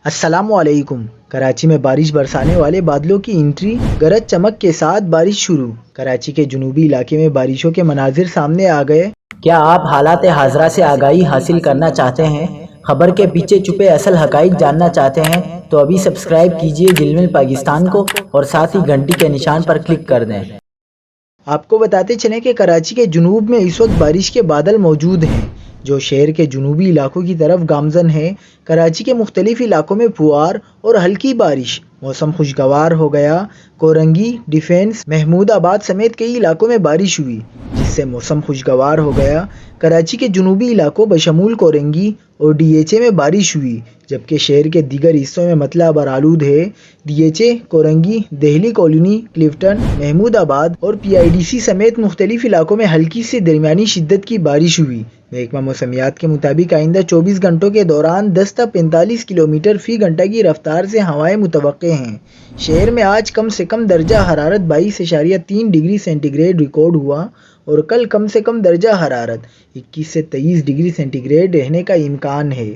السلام علیکم۔ کراچی میں بارش برسانے والے بادلوں کی انٹری، گرج چمک کے ساتھ بارش شروع۔ کراچی کے جنوبی علاقے میں بارشوں کے مناظر سامنے آ گئے۔ کیا آپ حالات حاضرہ سے آگاہی حاصل کرنا چاہتے ہیں؟ خبر کے پیچھے چھپے اصل حقائق جاننا چاہتے ہیں تو ابھی سبسکرائب کیجئے جلمل پاکستان کو اور ساتھ ہی گھنٹی کے نشان پر کلک کر دیں۔ آپ کو بتاتے چلیں کہ کراچی کے جنوب میں اس وقت بارش کے بادل موجود ہیں جو شہر کے جنوبی علاقوں کی طرف گامزن ہیں۔ کراچی کے مختلف علاقوں میں پھوار اور ہلکی بارش، موسم خوشگوار ہو گیا۔ کورنگی، ڈیفنس، محمود آباد سمیت کئی علاقوں میں بارش ہوئی جس سے موسم خوشگوار ہو گیا۔ کراچی کے جنوبی علاقوں بشمول کورنگی اور ڈی ایچ اے میں بارش ہوئی، جبکہ شہر کے دیگر حصوں میں مطلع برآلود ہے۔ D H A, Korangi, Delhi Colony, Clifton, Mahmoodabad اور پی آئی ڈی سی سمیت مختلف علاقوں میں ہلکی سے درمیانی شدت کی بارش ہوئی۔ محکمہ موسمیات کے مطابق آئندہ 24 گھنٹوں کے دوران 10 تا 45 کلومیٹر فی گھنٹہ کی رفتار سے ہوائیں متوقع ہیں۔ شہر میں آج کم سے کم درجہ حرارت 22.3 ڈگری سینٹی گریڈ ریکارڈ ہوا اور کل کم سے کم درجہ حرارت 21 سے 23 ڈگری سینٹی گریڈ رہنے کا امکان ہے۔